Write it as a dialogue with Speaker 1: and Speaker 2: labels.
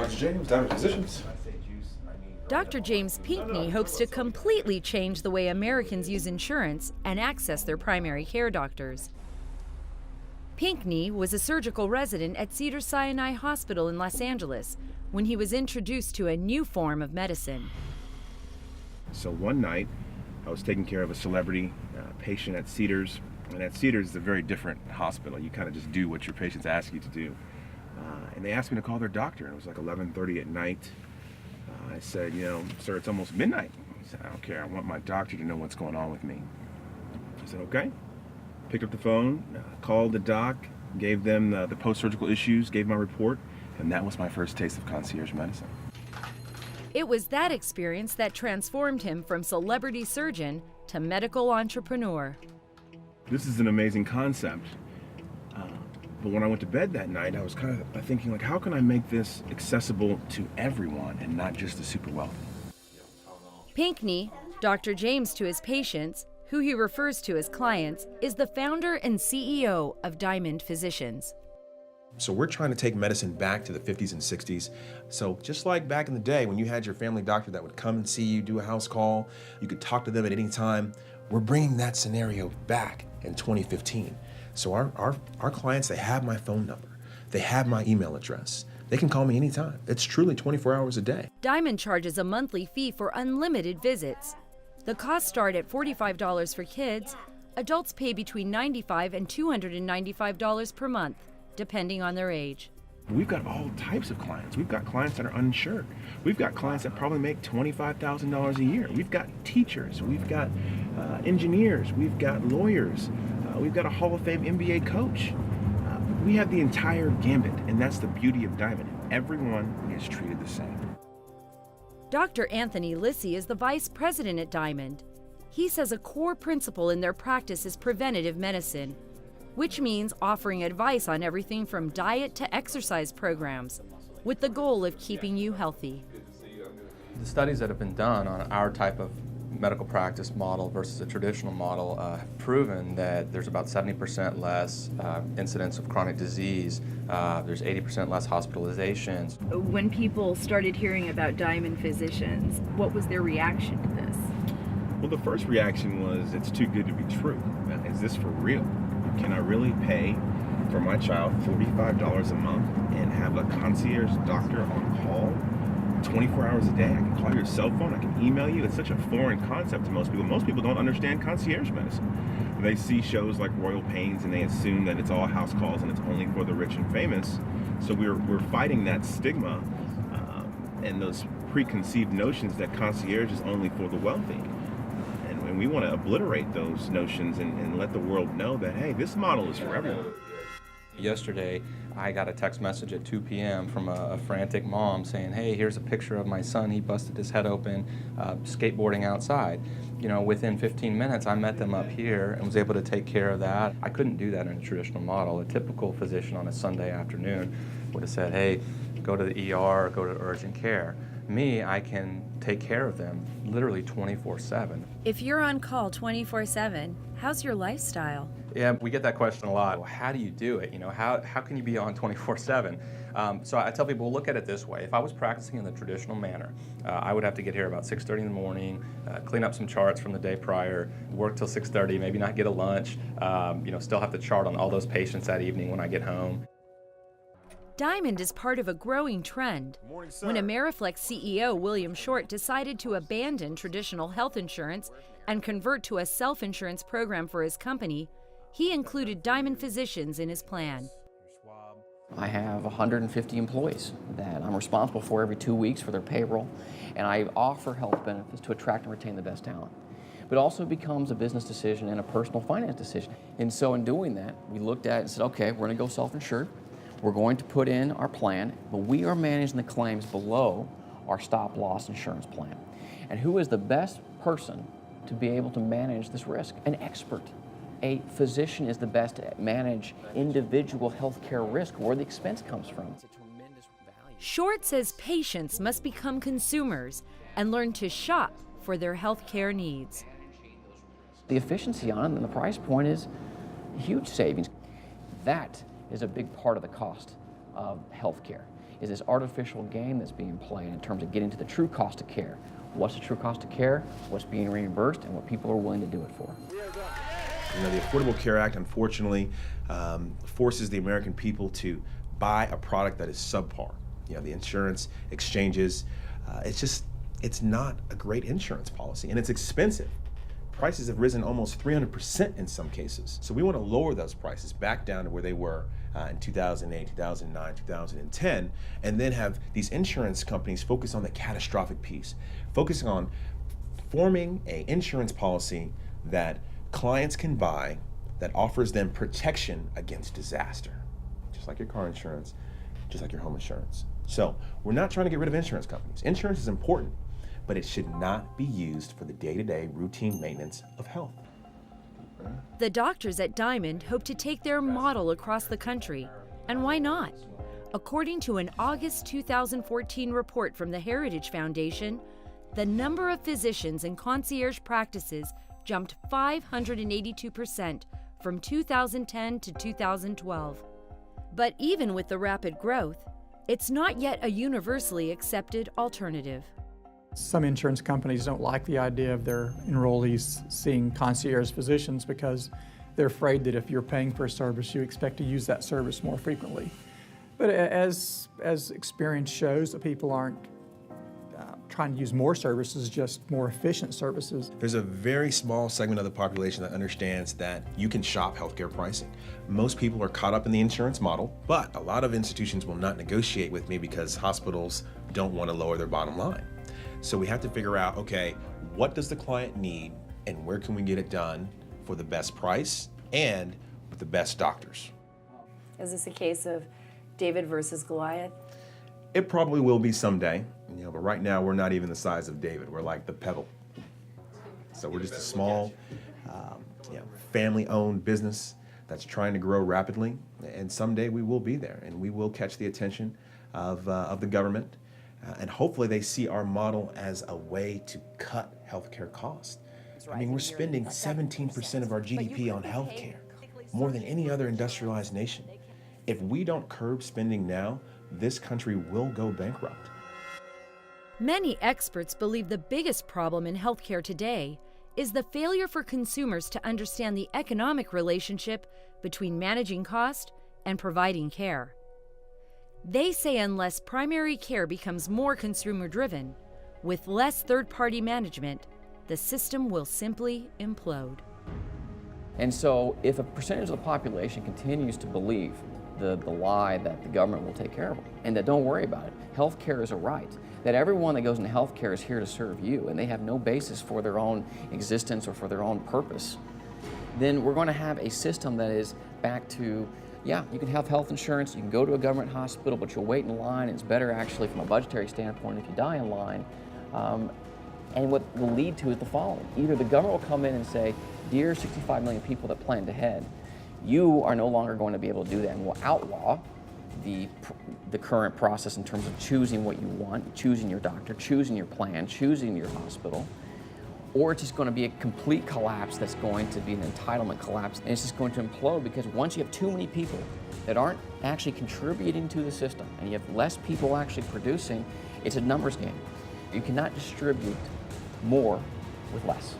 Speaker 1: Dr. James, Diamond Physicians.
Speaker 2: Dr. James Pinkney hopes to completely change the way Americans use insurance and access their primary care doctors. Pinkney was a surgical resident at Cedars-Sinai Hospital in Los Angeles when he was introduced to a new form of medicine.
Speaker 3: So one night, I was taking care of a celebrity patient at Cedars, and at Cedars is a very different hospital. You kind of just do what your patients ask you to do. And they asked me to call their doctor, and it was like 11:30 at night. I said, sir, it's almost midnight. He said, I don't care, I want my doctor to know what's going on with me. I said, okay. Picked up the phone, called the doc, gave them the post-surgical issues, gave my report, and that was my first taste of concierge medicine.
Speaker 2: It was that experience that transformed him from celebrity surgeon to medical entrepreneur.
Speaker 3: This is an amazing concept. But when I went to bed that night, I was kind of thinking, like, how can I make this accessible to everyone and not just the super wealthy?
Speaker 2: Pinkney, Dr. James to his patients, who he refers to as clients, is the founder and CEO of Diamond Physicians.
Speaker 1: So we're trying to take medicine back to the 50s and 60s. So just like back in the day when you had your family doctor that would come and see you, do a house call, you could talk to them at any time, we're bringing that scenario back in 2015. So our clients, they have my phone number. They have my email address. They can call me anytime. It's truly 24 hours a day.
Speaker 2: Diamond charges a monthly fee for unlimited visits. The costs start at $45 for kids. Adults pay between $95 and $295 per month, depending on their age.
Speaker 3: We've got all types of clients. We've got clients that are uninsured. We've got clients that probably make $25,000 a year. We've got teachers. We've got engineers. We've got lawyers. We've got a Hall of Fame NBA coach. We have the entire gambit, and that's the beauty of Diamond. Everyone is treated the same.
Speaker 2: Dr. Anthony Lisi is the vice president at Diamond. He says a core principle in their practice is preventative medicine, which means offering advice on everything from diet to exercise programs, with the goal of keeping you healthy.
Speaker 4: The studies that have been done on our type of medical practice model versus a traditional model have proven that there's about 70% less incidence of chronic disease, there's 80% less hospitalizations.
Speaker 5: When people started hearing about Diamond Physicians, what was their reaction to this?
Speaker 3: Well, the first reaction was, it's too good to be true. Is this for real? Can I really pay for my child $45 a month and have a concierge doctor on call 24 hours a day? I can call your cell phone, I can email you. It's such a foreign concept to most people. Most people don't understand concierge medicine. They see shows like Royal Pains and they assume that it's all house calls and it's only for the rich and famous. So we're fighting that stigma and those preconceived notions that concierge is only for the wealthy. And we want to obliterate those notions and let the world know that, hey, this model is for everyone.
Speaker 4: Yesterday, I got a text message at 2 p.m. from a frantic mom saying, hey, here's a picture of my son. He busted his head open skateboarding outside. Within 15 minutes, I met them up here and was able to take care of that. I couldn't do that in a traditional model. A typical physician on a Sunday afternoon would have said, hey, go to the ER, go to urgent care. Me, I can take care of them literally 24/7.
Speaker 2: If you're on call 24/7, how's your lifestyle?
Speaker 4: Yeah, we get that question a lot. Well, how do you do it? How can you be on 24/7? So I tell people, well, look at it this way. If I was practicing in the traditional manner, I would have to get here about 6:30 in the morning, clean up some charts from the day prior, work till 6:30, maybe not get a lunch, still have to chart on all those patients that evening when I get home.
Speaker 2: Diamond is part of a growing trend. When Ameriflex CEO William Short decided to abandon traditional health insurance and convert to a self-insurance program for his company, he included Diamond Physicians in his plan.
Speaker 6: I have 150 employees that I'm responsible for every 2 weeks for their payroll, and I offer health benefits to attract and retain the best talent. But it also becomes a business decision and a personal finance decision. And so in doing that, we looked at it and said, okay, we're going to go self-insured. We're going to put in our plan, but we are managing the claims below our stop-loss insurance plan. And who is the best person to be able to manage this risk? An expert. A physician is the best to manage individual healthcare risk, where the expense comes from.
Speaker 2: Short says patients must become consumers and learn to shop for their healthcare needs.
Speaker 6: The efficiency on it and the price point is huge savings. That is a big part of the cost of healthcare. is this artificial game that's being played in terms of getting to the true cost of care. What's the true cost of care, what's being reimbursed, and what people are willing to do it for.
Speaker 1: You know, the Affordable Care Act, unfortunately, forces the American people to buy a product that is subpar. You know, the insurance exchanges, it's not a great insurance policy, and it's expensive. Prices have risen almost 300% in some cases. So we want to lower those prices back down to where they were in 2008, 2009, 2010, and then have these insurance companies focus on the catastrophic piece, focusing on forming an insurance policy that clients can buy that offers them protection against disaster, just like your car insurance, just like your home insurance. So we're not trying to get rid of insurance companies. Insurance is important, but it should not be used for the day-to-day routine maintenance of health.
Speaker 2: The doctors at Diamond hope to take their model across the country. And why not? According to an August 2014 report from the Heritage Foundation, the number of physicians in concierge practices jumped 582% from 2010 to 2012. But even with the rapid growth, it's not yet a universally accepted alternative.
Speaker 7: Some insurance companies don't like the idea of their enrollees seeing concierge physicians because they're afraid that if you're paying for a service, you expect to use that service more frequently. But as experience shows, that people aren't trying to use more services, just more efficient services.
Speaker 1: There's a very small segment of the population that understands that you can shop healthcare pricing. Most people are caught up in the insurance model, but a lot of institutions will not negotiate with me because hospitals don't want to lower their bottom line. So we have to figure out, okay, what does the client need and where can we get it done for the best price and with the best doctors?
Speaker 8: Is this a case of David versus Goliath?
Speaker 1: It probably will be someday, but right now we're not even the size of David. We're like the pebble. So we're just a small, family-owned business that's trying to grow rapidly, and someday we will be there, and we will catch the attention of the government. And hopefully they see our model as a way to cut healthcare costs. I mean, we're spending 17% of our GDP on healthcare, more than any other industrialized nation. If we don't curb spending now, this country will go bankrupt.
Speaker 2: Many experts believe the biggest problem in healthcare today is the failure for consumers to understand the economic relationship between managing cost and providing care. They say unless primary care becomes more consumer-driven, with less third-party management, the system will simply implode.
Speaker 6: And so if a percentage of the population continues to believe the lie that the government will take care of them, and that don't worry about it, health care is a right, that everyone that goes into health care is here to serve you, and they have no basis for their own existence or for their own purpose, then we're going to have a system that is back to, yeah, you can have health insurance, you can go to a government hospital, but you'll wait in line. It's better actually from a budgetary standpoint if you die in line. And what will lead to is the following. Either the government will come in and say, dear 65 million people that planned ahead, you are no longer going to be able to do that, and will outlaw the current process in terms of choosing what you want, choosing your doctor, choosing your plan, choosing your hospital. Or it's just going to be a complete collapse that's going to be an entitlement collapse, and it's just going to implode because once you have too many people that aren't actually contributing to the system and you have less people actually producing, it's a numbers game. You cannot distribute more with less.